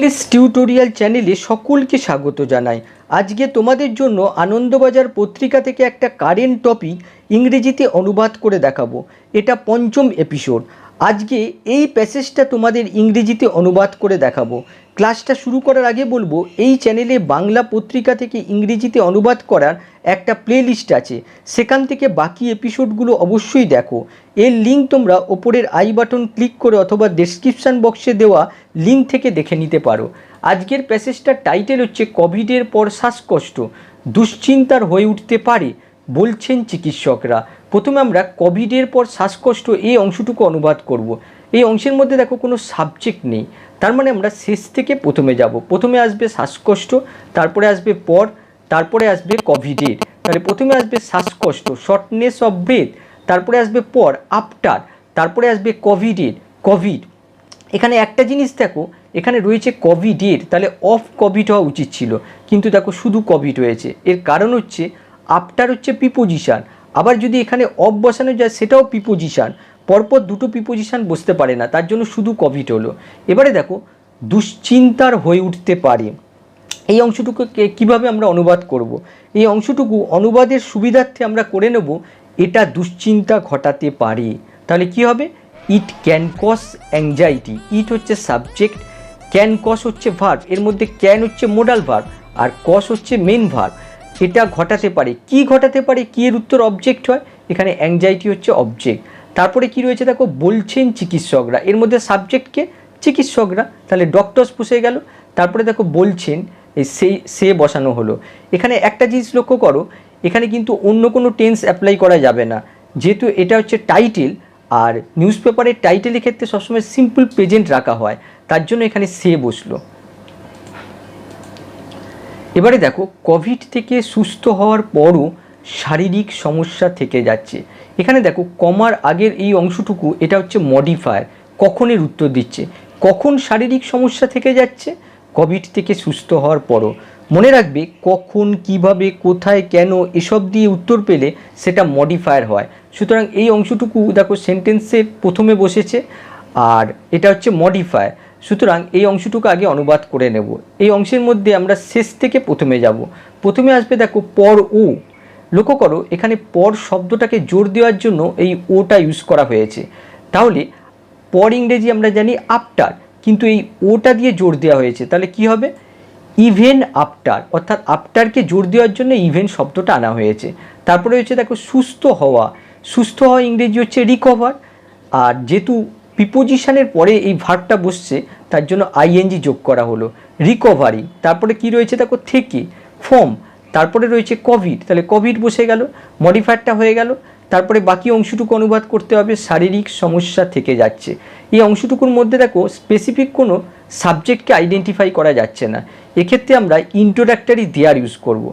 Please tutorial চ্যানেলে সকলকে স্বাগত জানাই। আজকে তোমাদের জন্য আনন্দবাজার পত্রিকা থেকে একটা কারেন্ট টপিক ইংরেজিতে অনুবাদ করে দেখাবো। এটা পঞ্চম এপিসোড। আজকে এই প্যাসেজটা তোমাদের ইংরেজিতে অনুবাদ করে দেখাবো। ক্লাসটা শুরু করার আগে বলবো, এই চ্যানেলে বাংলা পত্রিকা থেকে ইংরেজিতে অনুবাদ করার একটা প্লেলিস্ট আছে, সেখান থেকে বাকি এপিসোডগুলো অবশ্যই দেখো। এর লিঙ্ক তোমরা ওপরের আই বাটন ক্লিক করে অথবা ডেসক্রিপশান বক্সে দেওয়া লিঙ্ক থেকে দেখে নিতে পারো। আজকের প্যাসেজটার টাইটেল হচ্ছে কোভিডের পর শ্বাসকষ্ট দুশ্চিন্তার হয়ে উঠতে পারে বলছেন চিকিৎসকরা। প্রথমে আমরা কোভিডের পর শ্বাসকষ্ট এই অংশটুকু অনুবাদ করব। এই অংশের মধ্যে দেখো কোনো সাবজেক্ট নেই, তার মানে আমরা শেষ থেকে প্রথমে যাব। প্রথমে আসবে শ্বাসকষ্ট, তারপরে আসবে পর, তারপরে আসবে কোভিডের। তাহলে প্রথমে আসবে শ্বাসকষ্ট, শর্টনেস অফ ব্রেথ, তারপরে আসবে পর, আফটার, তারপরে আসবে কোভিডের, কোভিড। এখানে একটা জিনিস দেখো, এখানে রয়েছে কোভিডের, তাহলে অফ কোভিড হওয়া উচিত ছিল, কিন্তু দেখো শুধু কোভিড হয়েছে। এর কারণ হচ্ছে আফটার হচ্ছে প্রিপোজিশান, আবার যদি এখানে অফ বসানো যায় সেটাও প্রিপোজিশান, পরপর দুটো প্রিপোজিশান বসতে পারে না, তার জন্য শুধু কোভিড হলো। এবারে দেখো দুশ্চিন্তার হয়ে উঠতে পারে, এই অংশটুকুকে কীভাবে আমরা অনুবাদ করব। এই অংশটুকু অনুবাদের সুবিধার্থে আমরা করে নেব এটা দুশ্চিন্তা ঘটাতে পারে। তাহলে কি হবে? It can cause anxiety. ইট হচ্ছে সাবজেক্ট, ক্যান কজ হচ্ছে ভার্ব, এর মধ্যে ক্যান হচ্ছে মোডাল ভার্ব আর কজ হচ্ছে মেন ভার্ব। এটা ঘটাতে পারে, কি ঘটাতে পারে, কি এর উত্তর অবজেক্ট হয়, এখানে অ্যাংজাইটি হচ্ছে অবজেক্ট। তারপরে কি রয়েছে দেখো, বলছেন চিকিৎসকরা, এর মধ্যে সাবজেক্টকে চিকিৎসকরা, তাহলে ডক্টরস বসে গেল। তারপরে দেখো বলছেন, এই সে বসানো হলো। এখানে একটা জিনিস লক্ষ্য করো, এখানে কিন্তু অন্য কোনো টেন্স অ্যাপ্লাই করা যাবে না, যেহেতু এটা হচ্ছে টাইটেল, আর নিউজ পেপারের টাইটেলের ক্ষেত্রে সবসময় সিম্পল প্রেজেন্ট রাখা হয়, তার জন্য এখানে সে বসলো। এবারে দেখো কোভিড থেকে সুস্থ হওয়ার পরও শারীরিক সমস্যা থেকে যাচ্ছে। এখানে দেখো কমার আগের এই অংশটুকু, এটা হচ্ছে মডিফায়ার, কখনের উত্তর দিচ্ছে। কখন শারীরিক সমস্যা থেকে যাচ্ছে? কোভিড থেকে সুস্থ হওয়ার পরও। মনে রাখবে কখন, কিভাবে, কোথায়, কেন এসব দিয়ে উত্তর পেলে সেটা মডিফায়ার হয়। সুতরাং এই অংশটুকু দেখো সেন্টেন্সের প্রথমে বসেছে আর এটা হচ্ছে মডিফায়ার, সুতরাং এই অংশটুকু আগে অনুবাদ করে নেব। এই অংশের মধ্যে আমরা শেষ থেকে প্রথমে যাব। প্রথমে আসবে দেখো পর ও। লক্ষ্য করো এখানে পর শব্দটাকে জোর দেওয়ার জন্য এই ওটা ইউজ করা হয়েছে। তাহলে পর ইংরেজি আমরা জানি আফটার, কিন্তু এই ওটা দিয়ে জোর দেওয়া হয়েছে, তাহলে কি হবে? ইভেন আফটার, অর্থাৎ আফটারকে জোর দেওয়ার জন্য ইভেন শব্দটা আনা হয়েছে। তারপরে হচ্ছে দেখো সুস্থ হওয়া। সুস্থ হওয়া ইংরেজি হচ্ছে রিকভার, আর যেহেতু প্রিপোজিশনের পরে এই ভার্বটা বসছে তার জন্য আইএনজি যোগ করা হলো, রিকভারি। তারপরে কি রয়েছে দেখো থেকে, ফর্ম, তারপরে রয়েছে কোভিড, তাহলে কোভিড বসে গেল, মডিফায়ারটা হয়ে গেল। তারপরে বাকি অংশটুকু অনুবাদ করতে হবে শারীরিক সমস্যা থেকে যাচ্ছে। এই অংশটুকুর মধ্যে দেখো স্পেসিফিক কোনো সাবজেক্টকে আইডেন্টিফাই করা যাচ্ছে না, এক্ষেত্রে আমরা ইন্ট্রোডাক্টরি দেয়ার ইউজ করব।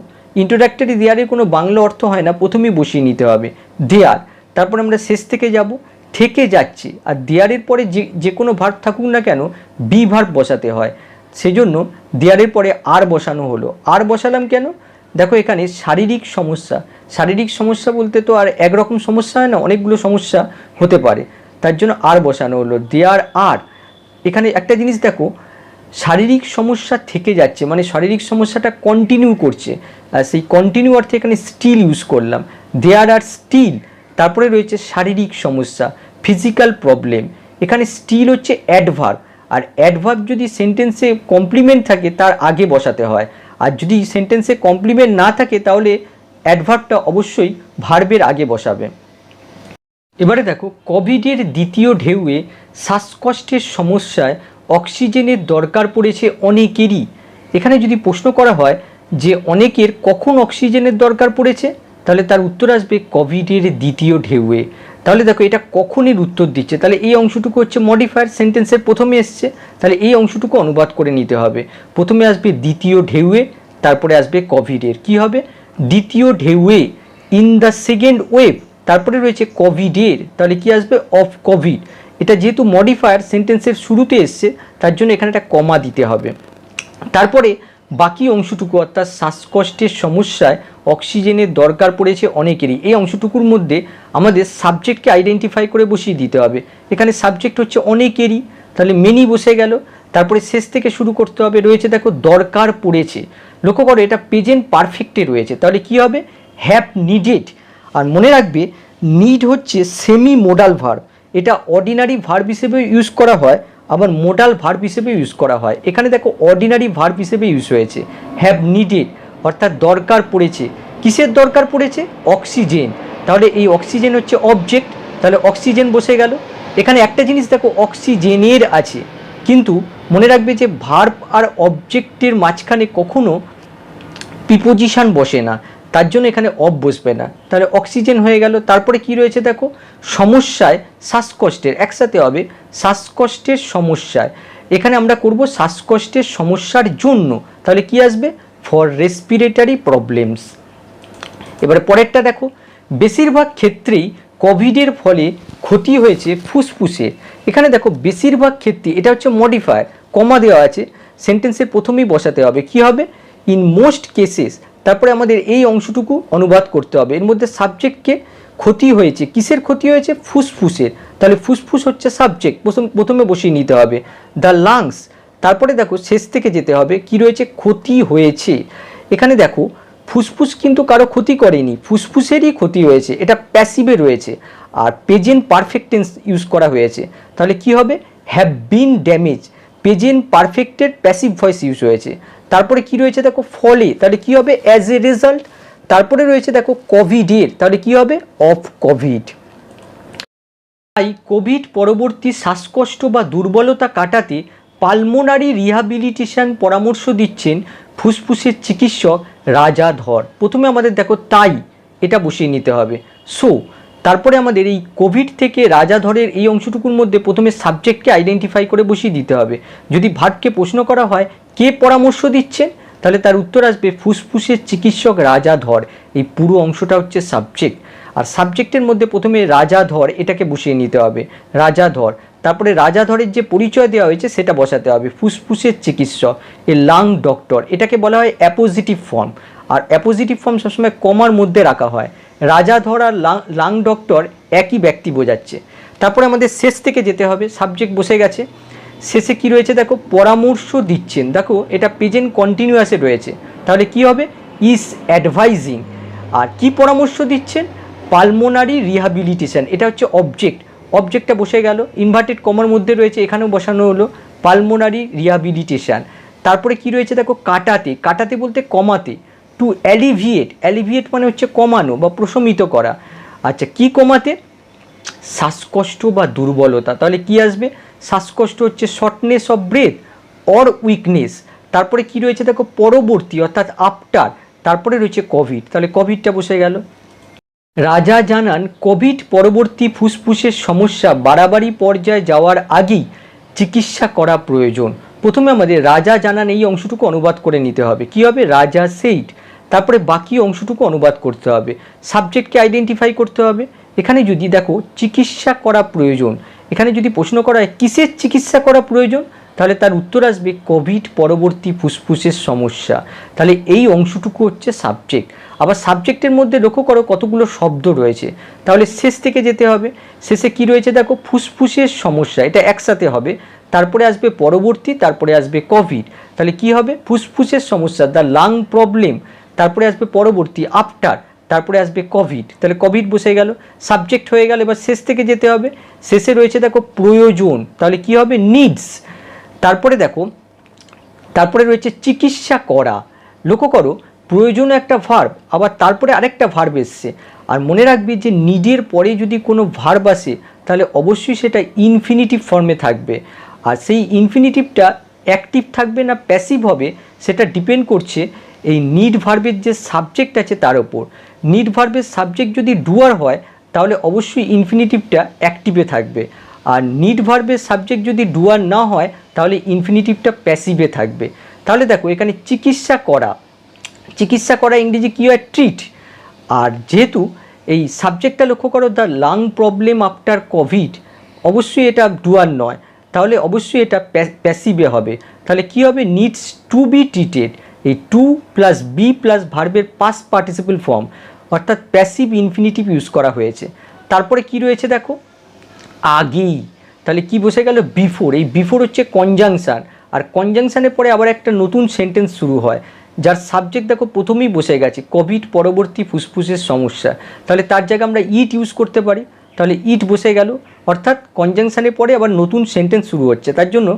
ইন্ট্রোডাক্টরি দেয়ারের কোনো বাংলা অর্থ হয় না, প্রথমেই বসিয়ে নিতে হবে দেয়ার। তারপর আমরা শেষ থেকে যাব, থেকে যাচ্ছে, আর দেয়ারের পরে যে কোনো ভার্ব থাকুক না কেন বি ভার্ব বসাতে হয়, সেজন্য দেয়ারের পরে আর বসানো হলো। আর বসালাম কেন? দেখো এখানে শারীরিক সমস্যা, শারীরিক সমস্যা বলতে তো আর একরকম সমস্যা হয় না, অনেকগুলো সমস্যা হতে পারে, তার জন্য আর বসানো হলো, দেয়ার আর। এখানে একটা জিনিস দেখো, শারীরিক সমস্যা থেকে যাচ্ছে মানে শারীরিক সমস্যাটা কন্টিনিউ করছে, আর সেই কন্টিনিউ অর্থে এখানে স্টিল ইউজ করলাম, দেয়ার আর স্টিল। তারপরে রয়েছে শারীরিক সমস্যা, ফিজিক্যাল প্রবলেম। এখানে স্টিল হচ্ছে অ্যাডভার্ব, আর অ্যাডভার্ব যদি সেন্টেন্সে কমপ্লিমেন্ট থাকে তার আগে বসাতে হয়, আর যদি সেন্টেন্সে কমপ্লিমেন্ট না থাকে তাহলে অ্যাডভার্বটা অবশ্যই ভার্বের আগে বসাবে। এবারে দেখো কোভিডের দ্বিতীয় ঢেউয়ে শ্বাসকষ্টের সমস্যায় অক্সিজেনের দরকার পড়েছে অনেকেরই। এখানে যদি প্রশ্ন করা হয় যে অনেকের কখন অক্সিজেনের দরকার পড়েছে, তাহলে তার উত্তর আসবে কোভিডের দ্বিতীয় ঢেউয়ে। তাহলে দেখো এটা কখনের উত্তর দিচ্ছে, তাহলে এই অংশটুকু হচ্ছে মডিফায়ার, সেন্টেন্সের প্রথমে এসছে, তাহলে এই অংশটুকু অনুবাদ করে নিতে হবে। প্রথমে আসবে দ্বিতীয় ঢেউয়ে, তারপরে আসবে কোভিডের। কি হবে? দ্বিতীয় ঢেউয়ে, ইন দ্য সেকেন্ড ওয়েভ, তারপরে রয়েছে কোভিডের, তাহলে কি আসবে? Of Covid. এটা যেহেতু মডিফায়ার সেন্টেন্সের শুরুতে এসছে তার জন্য এখানে একটা কমা দিতে হবে। তারপরে বাকি অংশটুকু অর্থাৎ শ্বাসকষ্টের সমস্যায় অক্সিজেনের দরকার পড়েছে অনেকেরই, এই অংশটুকুর মধ্যে আমাদের সাবজেক্টকে আইডেন্টিফাই করে বসিয়ে দিতে হবে। এখানে সাবজেক্ট হচ্ছে অনেকেরই, তাহলে মেনি বসে গেল। তারপরে শেষ থেকে শুরু করতে হবে, রয়েছে দেখো দরকার পড়েছে। লক্ষ্য করো এটা প্রেজেন্ট পারফেক্টে রয়েছে, তাহলে কি হবে হ্যাভ নিডেড। আর মনে রাখবে নিড হচ্ছে সেমি মোডাল ভার্ব, এটা অর্ডিনারি ভার্ব হিসেবে ইউজ করা হয়, আবার মোডাল ভার্ব হিসেবে ইউজ করা হয়। এখানে দেখো অর্ডিনারি ভার্ব হিসেবে ইউজ হয়েছে হ্যাভ নিডেড, অর্থাৎ দরকার পড়েছে। কিসের দরকার পড়েছে? অক্সিজেন। তাহলে এই অক্সিজেন হচ্ছে অবজেক্ট, তাহলে অক্সিজেন বসে গেল। এখানে একটা জিনিস দেখো অক্সিজেনের আছে, কিন্তু মনে রাখবে যে ভার্ব আর অবজেক্টের মাঝখানে কখনো প্রিপোজিশন বসে না, তার জন্য এখানে অফ বসবে না, তাহলে অক্সিজেন হয়ে গেল। তারপরে কি রয়েছে দেখো সমস্যায় শ্বাসকষ্টের, একসাথে হবে শ্বাসকষ্টের সমস্যায়। এখানে আমরা করব শ্বাসকষ্টের সমস্যার জন্য, তাহলে কি আসবে ফর রেসপিরেটরি প্রবলেমস। এবারে পরেরটা দেখো বেশিরভাগ ক্ষেত্রেই কোভিডের ফলে ক্ষতি হয়েছে ফুসফুসের। এখানে দেখো বেশিরভাগ ক্ষেত্রে, এটা হচ্ছে মডিফায়ার, কমা দেওয়া আছে, সেন্টেন্সের প্রথমেই বসাতে হবে কি হবে ইন মোস্ট কেসেস। তারপরে আমাদের এই অংশটুকু অনুবাদ করতে হবে। এর মধ্যে সাবজেক্টকে ক্ষতি হয়েছে, কিসের ক্ষতি হয়েছে? ফুসফুসের, তাহলে ফুসফুস হচ্ছে সাবজেক্ট, প্রথমে বসিয়ে নিতে হবে দ্য লাংস। তারপরে দেখো শেষ থেকে যেতে হবে কি রয়েছে ক্ষতি হয়েছে। এখানে দেখো ফুসফুস কিন্তু কারো ক্ষতি করেনি, ফুসফুসেরই ক্ষতি হয়েছে, এটা প্যাসিভে রয়েছে আর প্রেজেন্ট পারফেক্ট টেন্স ইউজ করা হয়েছে, তাহলে কি হবে have been damage, present পারফেক্টের passive voice use হয়েছে। তারপরে কি রয়েছে দেখো ফলে, তাহলে কি হবে অ্যাজ এ রেজাল্ট। তারপরে রয়েছে দেখো কোভিডের, তাহলে কি হবে অফ কোভিড। তাই কোভিড পরবর্তী শ্বাসকষ্ট বা দুর্বলতা কাটাতে পালমোনারি রিহ্যাবিলিটেশন পরামর্শ দিচ্ছেন ফুসফুসের চিকিৎসক রাজা ধর। প্রথমে আমাদের দেখো তাই এটা বসিয়ে নিতে হবে সো, তারপরে আমাদের এই কোভিড থেকে রাজা ধরের এই অংশটুকুর মধ্যে প্রথমে সাবজেক্টকে আইডেন্টিফাই করে বসিয়ে দিতে হবে। যদি ভার্বকে প্রশ্ন করা হয় কে পরামর্শ দিচ্ছেন, তাহলে তার উত্তর আসবে ফুসফুসের চিকিৎসক রাজা ধর। এই পুরো অংশটা হচ্ছে সাবজেক্ট, আর সাবজেক্টের মধ্যে প্রথমে রাজা ধর এটাকে বসিয়ে নিতে হবে রাজা ধর। তারপরে রাজা ধরের যে পরিচয় দেওয়া হয়েছে সেটা বসাতে হবে ফুসফুসের চিকিৎসক, এ লাং ডক্টর, এটাকে বলা হয় অ্যাপোজিটিভ ফর্ম, আর অ্যাপোজিটিভ ফর্ম সবসময় কমার মধ্যে রাখা হয়। রাজা ধর আর লাং ডক্টর একই ব্যক্তি বোঝাচ্ছে। তারপরে আমাদের শেষ থেকে যেতে হবে, সাবজেক্ট বসে গেছে, শেষে কি রয়েছে দেখো পরামর্শ দিচ্ছেন, দেখো এটা প্রেজেন্ট কন্টিনিউয়াসে রয়েছে, তাহলে কি হবে ইজ অ্যাডভাইজিং। আর কি পরামর্শ দিচ্ছেন? পালমোনারি রিহ্যাবিলিটেশন, এটা হচ্ছে অবজেক্ট, অবজেক্টটা বসে গেল, ইনভার্টেড কমার মধ্যে রয়েছে, এখানেও বসানো হলো পালমোনারি রিহ্যাবিলিটেশন। তারপরে কি রয়েছে দেখো কাটাতে, কাটাতে বলতে কমাতে, টু অ্যালিভিয়েট, অ্যালিভিয়েট মানে হচ্ছে কমানো বা প্রশমিত করা। আচ্ছা কি কমাতে? শ্বাসকষ্ট বা দুর্বলতা, তাহলে কি আসবে শ্বাসকষ্ট হচ্ছে shortness of breadth or weakness. তারপরে কি রয়েছে দেখো পরবর্তী অর্থাৎ আফটার, তারপরে রয়েছে কোভিড, তাহলে কোভিডটা বসে গেল। রাজা জানান কোভিড পরবর্তী ফুসফুসের সমস্যা বাড়াবাড়ি পর্যায়ে যাওয়ার আগেই চিকিৎসা করা প্রয়োজন। প্রথমে আমাদের রাজা জানান এই অংশটুকু অনুবাদ করে নিতে হবে, কি হবে রাজা সেইড। তারপরে বাকি অংশটুকু অনুবাদ করতে হবে, সাবজেক্টকে আইডেন্টিফাই করতে হবে। এখানে যদি দেখো চিকিৎসা করা প্রয়োজন, এখানে যদি প্রশ্ন করা হয় কিসের চিকিৎসা করা প্রয়োজন, তাহলে তার উত্তর আসবে কোভিড পরবর্তী ফুসফুসের সমস্যা। তাহলে এই অংশটুকু হচ্ছে সাবজেক্ট। আবার সাবজেক্টের মধ্যে লক্ষ্য করো কতগুলো শব্দ রয়েছে, তাহলে শেষ থেকে যেতে হবে, শেষে কি রয়েছে দেখো ফুসফুসের সমস্যা, এটা একসাথে হবে, তারপরে আসবে পরবর্তী, তারপরে আসবে কোভিড, তাহলে কি হবে ফুসফুসের সমস্যা দ্য লাং প্রবলেম, তারপরে আসবে পরবর্তী আফটার, তারপরে আসবে কোভিড, তাহলে কোভিড বসে গেল, সাবজেক্ট হয়ে গেল। এবার শেষ থেকে যেতে হবে, শেষে রয়েছে দেখো প্রয়োজন, তাহলে কি হবে নিডস। তারপরে দেখো তারপরে রয়েছে চিকিৎসা করা, লক্ষ্য করো প্রয়োজন একটা ভার্ব, আবার তারপরে আরেকটা ভার্ব এসছে। আর মনে রাখবি যে নিডের পরে যদি কোনো ভার্ব আসে তাহলে অবশ্যই সেটা ইনফিনিটিভ ফর্মে থাকবে, আর সেই ইনফিনিটিভটা অ্যাক্টিভ থাকবে না প্যাসিভ হবে সেটা ডিপেন্ড করছে এই নিড ভার্বের যে সাবজেক্ট আছে তার ওপর। নিড ভার্বের সাবজেক্ট যদি ডুয়ার হয় তাহলে অবশ্যই ইনফিনিটিভটা অ্যাক্টিভে থাকবে, আর নিড ভার্বের সাবজেক্ট যদি ডুয়ার না হয় তাহলে ইনফিনিটিভটা প্যাসিভে থাকবে। তাহলে দেখো এখানে চিকিৎসা করা, চিকিৎসা করা ইংরেজি কী হয় ট্রিট, আর যেহেতু এই সাবজেক্টটা লক্ষ্য করো the lung problem after Covid, অবশ্যই এটা ডুয়ার নয়, তাহলে অবশ্যই এটা প্যাসিভে হবে, তাহলে কি হবে নিডস টু বি ট্রিটেড। এই টু প্লাস বি প্লাস ভার্বের পাস্ট পার্টিসিপল ফর্ম অর্থাৎ প্যাসিভ ইনফিনিটিভ ইউজ করা হয়েছে। তারপরে কি রয়েছে দেখো আগেই, তাহলে কি বসে গেল বিফোর, এই বিফোর হচ্ছে কনজাংশন, আর কনজাংশনের পরে আবার একটা নতুন সেন্টেন্স শুরু হয়, যার সাবজেক্ট দেখো প্রথমেই বসে গেছে কোভিড পরবর্তী ফুসফুসের সমস্যা, তাহলে তার জায়গায় আমরা ইট ইউজ করতে পারি, তাহলে ইট বসে গেল, অর্থাৎ কনজাংশনের পরে আবার নতুন সেন্টেন্স শুরু হচ্ছে, তার জন্য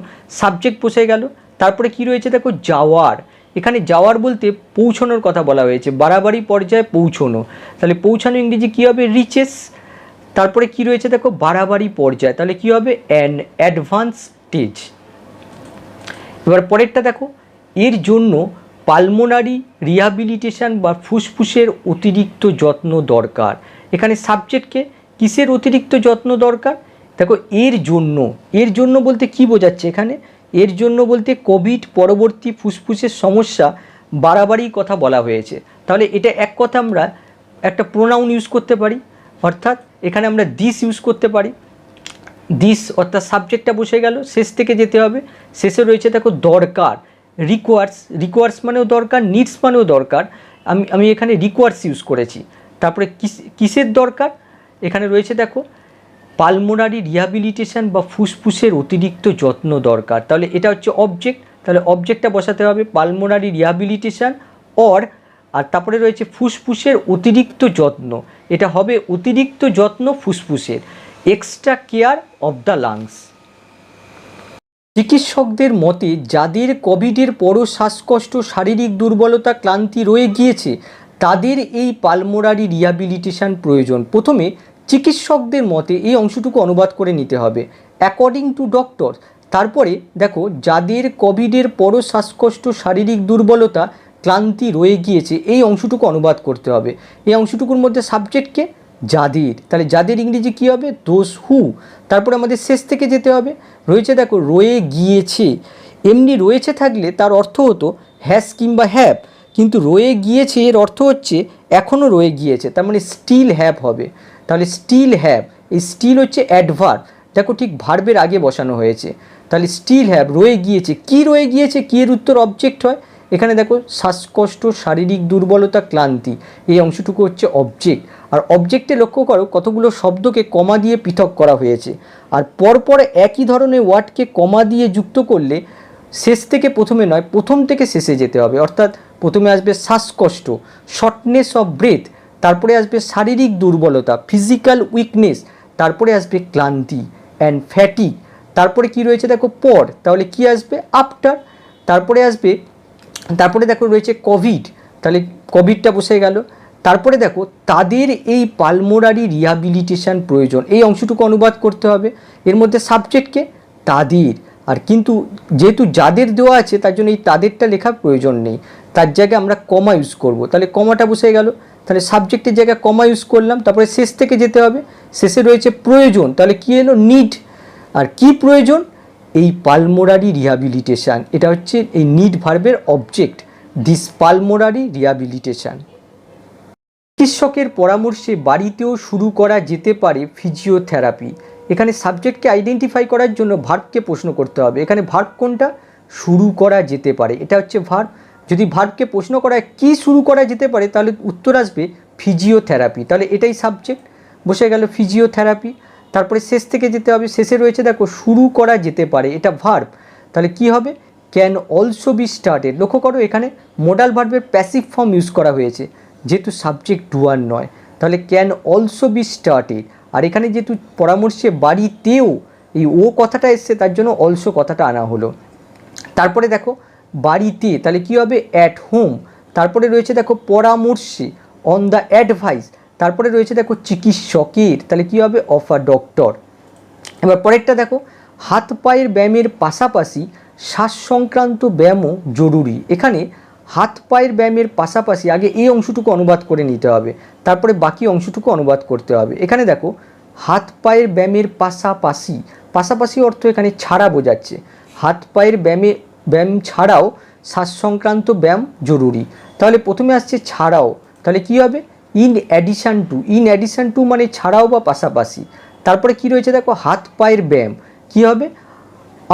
সাবজেক্ট বসে গেল। তারপরে কি রয়েছে দেখো যাওয়ার, এখানে যাওয়ার বলতে পৌঁছানোর কথা বলা হয়েছে, বাড়াবাড়ি পর্যায়ে পৌঁছানো, তাহলে পৌঁছানো ইংরেজি কী হবে রিচেস। তারপরে কি রয়েছে দেখো বাড়াবাড়ি পর্যায়, তাহলে কি হবে অ্যান অ্যাডভান্স স্টেজ। এবার পরেরটা দেখো, এর জন্য পালমোনারি রিহ্যাবিলিটেশন বা ফুসফুসের অতিরিক্ত যত্ন দরকার। এখানে সাবজেক্টকে কিসের অতিরিক্ত যত্ন দরকার, দেখো এর জন্য বলতে কি বোঝাচ্ছে এখানে, এর জন্য বলতে কোভিড পরবর্তী ফুসফুসের সমস্যা বাড়াবাড়ি কথা বলা হয়েছে, তাহলে এটা এক কথা আমরা একটা প্রোনাউন ইউজ করতে পারি, অর্থাৎ এখানে আমরা দিস ইউজ করতে পারি। দিস অর্থাৎ সাবজেক্টটা বসে গেল, শেষ থেকে যেতে হবে, শেষে রয়েছে দেখো দরকার, রিকোয়ার্স মানেও দরকার, নিডস মানেও দরকার, আমি এখানে রিকোয়ার্স ইউজ করেছি। তারপরে কিসের দরকার, এখানে রয়েছে দেখো পালমোনারি রিহ্যাবিলিটেশন বা ফুসফুসের অতিরিক্ত যত্ন দরকার, তাহলে এটা হচ্ছে অবজেক্ট, তাহলে অবজেক্টটা বসাতে হবে পালমোনারি রিহ্যাবিলিটেশন আর তারপরে রয়েছে ফুসফুসের অতিরিক্ত যত্ন, এটা হবে অতিরিক্ত যত্ন ফুসফুসের, extra care of the lungs. চিকিৎসকদের মতে যাদের কোভিডের পরও শ্বাসকষ্ট, শারীরিক দুর্বলতা, ক্লান্তি রয়ে গিয়েছে তাদের এই পালমোনারি রিহ্যাবিলিটেশন প্রয়োজন। প্রথমে চিকিৎসকদের মতে এই অংশটুকু অনুবাদ করে নিতে হবে, অ্যাকর্ডিং টু ডক্টর। তারপরে দেখো যাদের কোভিডের পরও শ্বাসকষ্ট, শারীরিক দুর্বলতা, ক্লান্তি রয়ে গিয়েছে, এই অংশটুকু অনুবাদ করতে হবে। এই অংশটুকুর মধ্যে সাবজেক্টকে যাদের, তাহলে যাদের ইংরেজি কী হবে দোজ হু। তারপরে আমাদের শেষ থেকে যেতে হবে, রয়েছে দেখো রয়ে গিয়েছে, এমনি রয়েছে থাকলে তার অর্থ হতো হ্যাজ কিংবা হ্যাভ, কিন্তু রয়ে গিয়েছে এর অর্থ হচ্ছে এখনও রয়ে গিয়েছে, তার মানে স্টিল হ্যাভ হবে, তাহলে স্টিল হ্যাভ, এই স্টিল হচ্ছে অ্যাডভার্ব, দেখো ঠিক ভার্বের আগে বসানো হয়েছে, তাহলে স্টিল হ্যাভ রয়ে গিয়েছে, কি রয়ে গিয়েছে, কি এর উত্তর অবজেক্ট হয়, এখানে দেখো শ্বাসকষ্ট, শারীরিক দুর্বলতা, ক্লান্তি, এই অংশটুকু হচ্ছে অবজেক্ট। আর অবজেক্টে লক্ষ্য করো কতগুলো শব্দকে কমা দিয়ে পৃথক করা হয়েছে, আর পরপর একই ধরনের ওয়ার্ডকে কমা দিয়ে যুক্ত করলে শেষ থেকে প্রথমে নয়, প্রথম থেকে শেষে যেতে হবে, অর্থাৎ প্রথমে আসবে শ্বাসকষ্ট, শর্টনেস অফ ব্রেথ, তারপরে আসবে শারীরিক দুর্বলতা, ফিজিক্যাল উইকনেস, তারপরে আসবে ক্লান্তি অ্যান্ড ফ্যাটিক, তারপরে কি রয়েছে দেখো পর, তাহলে কি আসবে আফটার, তারপরে দেখো রয়েছে কোভিড, তাহলে কোভিডটা বসে গেল। তারপরে দেখো তাদের এই পালমোনারি রিহ্যাবিলিটেশন প্রয়োজন, এই অংশটুকু অনুবাদ করতে হবে, এর মধ্যে সাবজেক্টকে তাদের, আর কিন্তু যেহেতু যাদের দেওয়া আছে তার জন্য এই তাদেরটা লেখার প্রয়োজন নেই, তার জায়গায় আমরা কমা ইউজ করব, তাহলে কমাটা বসে গেল, তাহলে সাবজেক্টের জায়গায় কমা ইউজ করলাম। তারপরে শেষ থেকে যেতে হবে, শেষে রয়েছে প্রয়োজন, তাহলে কি এলো নিড, আর কি প্রয়োজন এই পালমোনারি রিহ্যাবিলিটেশন, এটা হচ্ছে এই নিড ভার্বের অবজেক্ট, দিস পালমোনারি রিহ্যাবিলিটেশন। চিকিৎসকের পরামর্শে বাড়িতেও শুরু করা যেতে পারে ফিজিওথেরাপি, এখানে সাবজেক্টকে আইডেন্টিফাই করার জন্য ভার্বকে প্রশ্ন করতে হবে, এখানে ভার্ব কোনটা, শুরু করা যেতে পারে, এটা হচ্ছে ভার্ব। যদি ভার্বকে প্রশ্ন করা কি শুরু করা যেতে পারে তাহলে উত্তর আসবে ফিজিওথেরাপি, তাহলে এটাই সাবজেক্ট বসে গেল ফিজিওথেরাপি। তারপরে শেষ থেকে যেতে হবে, শেষে রয়েছে দেখো শুরু করা যেতে পারে, এটা ভার্ব, তাহলে কি হবে ক্যান অলসো বি স্টার্টেড। লক্ষ্য করো এখানে মোডাল ভার্বের প্যাসিভ ফর্ম ইউজ করা হয়েছে, যেহেতু সাবজেক্ট ডুয়ার নয়, তাহলে ক্যান অলসো বি স্টার্টেড। আর এখানে যেহেতু পরামর্শে বাড়িতেও এই ও কথাটা এসছে তার জন্য অলসো কথাটা আনা হলো। তারপরে দেখো বাড়িতে, তাহলে কি হবে অ্যাট হোম, তারপরে রয়েছে দেখো পরামর্শে অন দ্য অ্যাডভাইস, তারপরে রয়েছে দেখো চিকিৎসকের, তাহলে কি হবে অফ আ ডক্টর। এবার পরেরটা দেখো হাত পায়ের ব্যায়ামের পাশাপাশি শ্বাস সংক্রান্ত ব্যায়ামও জরুরি, এখানে হাত পায়ের ব্যায়ামের পাশাপাশি আগে এই অংশটুকু অনুবাদ করে নিতে হবে, তারপরে বাকি অংশটুকু অনুবাদ করতে হবে। এখানে দেখো হাত পায়ের ব্যায়ামের পাশাপাশি, পাশাপাশি অর্থ এখানে ছাড়া বোঝাচ্ছে, হাত পায়ের ব্যায়াম ছাড়াও শ্বাস সংক্রান্ত ব্যায়াম জরুরি, তাহলে প্রথমে আসছে ছাড়াও, তাহলে কি হবে ইন অ্যাডিশন টু মানে ছাড়াও বা পাশাপাশি। তারপরে কি রয়েছে দেখো হাত পায়ের ব্যায়াম কি হবে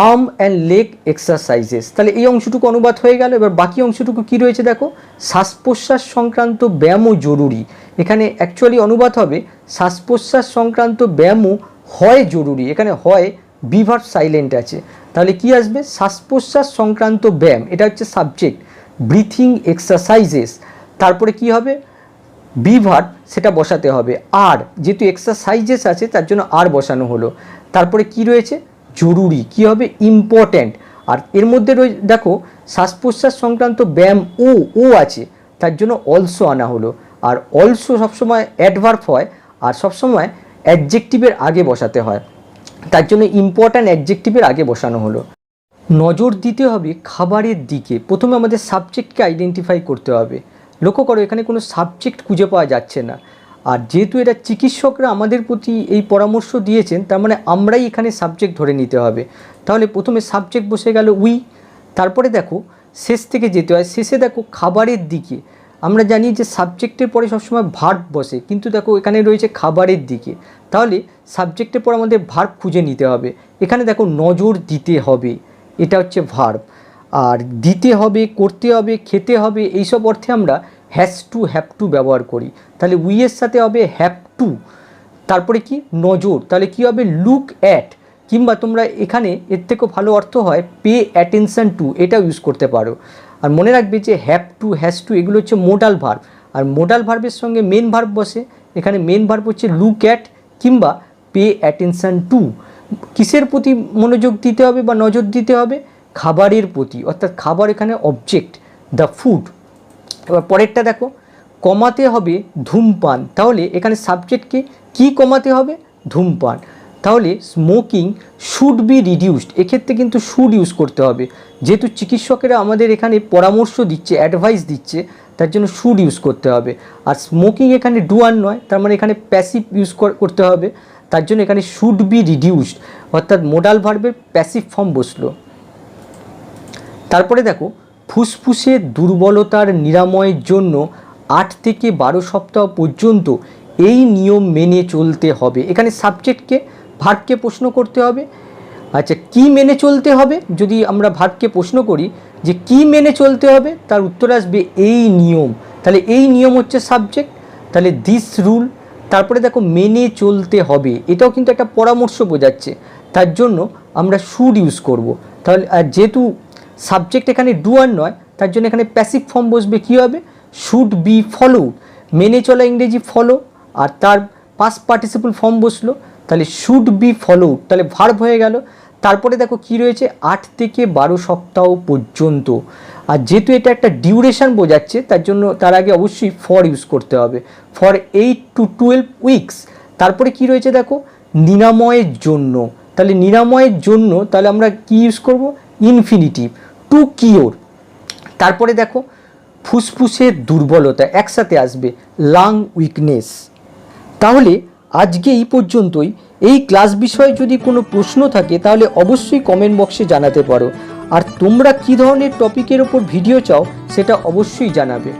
আর্ম অ্যান্ড লেগ এক্সারসাইজেস, তাহলে এই অংশটুকু অনুবাদ হয়ে গেল। এবার বাকি অংশটুকু কি রয়েছে দেখো শ্বাস প্রশ্বাস সংক্রান্ত ব্যায়ামও জরুরি, এখানে অ্যাকচুয়ালি অনুবাদ হবে শ্বাস প্রশ্বাস সংক্রান্ত ব্যায়ামও হয় জরুরি, এখানে হয় বি ভার্ব সাইলেন্ট আছে, তাহলে কি আসবে? শ্বাস প্রশ্বাস সংক্রান্ত ব্যায়াম, এটা হচ্ছে সাবজেক্ট। ব্রিথিং এক্সারসাইজেস, তারপরে কি হবে? বি ভার্ব সেটা বসাতে হবে। আর যেহেতু এক্সারসাইজেস আছে তার জন্য আর বসানো হলো। তারপরে কি রয়েছে? জরুরি, কি হবে? ইম্পর্ট্যান্ট। আর এর মধ্যে দেখো শ্বাস প্রশ্বাস সংক্রান্ত ব্যায়াম ও আছে, তার জন্য অলসো আনা হলো। আর অলসো সবসময় অ্যাডভার্ব হয় আর সবসময় অ্যাডজেক্টিভের আগে বসাতে হয়, তার জন্য ইম্পর্ট্যান্ট অ্যাডজেক্টিভের আগে বসানো হলো। নজর দিতে হবে খাবারের দিকে। প্রথমে আমাদের সাবজেক্টকে আইডেন্টিফাই করতে হবে। লক্ষ্য করো এখানে কোনো সাবজেক্ট খুঁজে পাওয়া যাচ্ছে না। আর যেহেতু এটা চিকিৎসকরা আমাদের প্রতি এই পরামর্শ দিয়েছেন, তার মানে আমরাই এখানে সাবজেক্ট ধরে নিতে হবে। তাহলে প্রথমে সাবজেক্ট বসে গেল উই। তারপরে দেখো শেষ থেকে যেতে হয়, শেষে দেখো খাবারের দিকে। আমরা জানি যে সাবজেক্টের পরে সবসময় ভার্ব বসে, কিন্তু দেখো এখানে রয়েছে খাবারের দিকে, তাহলে সাবজেক্টের পর আমাদের ভার্ব খুঁজে নিতে হবে। এখানে দেখো নজর দিতে হবে, এটা হচ্ছে ভার্ব। আর দিতে হবে, করতে হবে, খেতে হবে, এইসব অর্থে আমরা হ্যাজ টু, হ্যাভ টু ব্যবহার করি। তাহলে উইয়ের সাথে হবে হ্যাভ টু। তারপরে কি? নজর, তাহলে কি হবে? লুক অ্যাট, কিংবা তোমরা এখানে এর থেকেও ভালো অর্থ হয় পে অ্যাটেনশন টু, এটাও ইউজ করতে পারো। আর মনে রাখবে যে হ্যাভ টু, হ্যাজ টু এগুলো হচ্ছে মোডাল ভার্ব, আর মোডাল ভার্বের সঙ্গে মেন ভার্ব বসে। এখানে মেন ভার্ব হচ্ছে লুক অ্যাট কিংবা পে অ্যাটেনশন টু। কিসের প্রতি মনোযোগ দিতে হবে বা নজর দিতে হবে? খাবারের প্রতি, অর্থাৎ খাবার এখানে অবজেক্ট, দ্য ফুড। এবার পরেরটা দেখো, কমাতে হবে ধূমপান, তাহলে এখানে সাবজেক্টকে কি কমাতে হবে? ধূমপান। তাহলে স্মোকিং শুড বি রিডিউসড, এক্ষেত্রে কিন্তু শুড ইউজ করতে হবে, যেহেতু চিকিৎসকেরা আমাদের এখানে পরামর্শ দিচ্ছে, অ্যাডভাইস দিচ্ছে, তার জন্য শুড ইউজ করতে হবে। আর স্মোকিং এখানে ডুয়ার নয়, তার মানে এখানে প্যাসিভ ইউজ করতে হবে, তার জন্য এখানে শুড বি রিডিউসড, অর্থাৎ মোডাল ভার্বের প্যাসিভ ফর্ম বসলো। তারপরে দেখো ফুসফুসের দুর্বলতার নিরাময়ের জন্য 8 থেকে 12 সপ্তাহ পর্যন্ত এই নিয়ম মেনে চলতে হবে। এখানে সাবজেক্টকে ভার্বকে প্রশ্ন করতে হবে। আচ্ছা, কি মেনে চলতে হবে? যদি আমরা ভার্বকে প্রশ্ন করি যে কি মেনে চলতে হবে, তার উত্তর আসবে এই নিয়ম। তাহলে এই নিয়ম হচ্ছে সাবজেক্ট, তাহলে দিস রুল। তারপরে দেখো মেনে চলতে হবে, এটাও কিন্তু একটা পরামর্শ বোঝাচ্ছে, তার জন্য আমরা শুড ইউজ করব। তাহলে আর যেহেতু সাবজেক্ট এখানে ডুয়ার নয়, তার জন্য এখানে প্যাসিভ ফর্ম বসবে, কী হবে? Should be followed. মেনে চলা ইংরেজি ফলো, আর তার পাস্ট পার্টিসিপল ফর্ম বসলো, তাহলে শুড বি ফলোড, তাহলে ভার্ব হয়ে গেল। তারপরে দেখো কি রয়েছে? 8 থেকে 12 সপ্তাহ পর্যন্ত। আর যেহেতু এটা একটা ডিউরেশন বোঝাচ্ছে, তার জন্য তার আগে অবশ্যই ফর ইউজ করতে হবে, ফর 8 to 12 উইকস। তারপরে কি রয়েছে দেখো? নিরাময়ের জন্য, তাহলে নিরাময়ের জন্য তাহলে আমরা কি ইউজ করব? Infinitive, two cure. তারপরে দেখো ফুসফুসের দুর্বলতা একসাথে আসবে, লাং উইকনেস। তাহলে আজকে এই পর্যন্তই। এই ক্লাস বিষয়ে যদি কোনো প্রশ্ন থাকে তাহলে অবশ্যই কমেন্ট বক্সে জানাতে পারো। আর তোমরা কী ধরনের টপিকের ওপর ভিডিও চাও সেটা অবশ্যই জানাবে।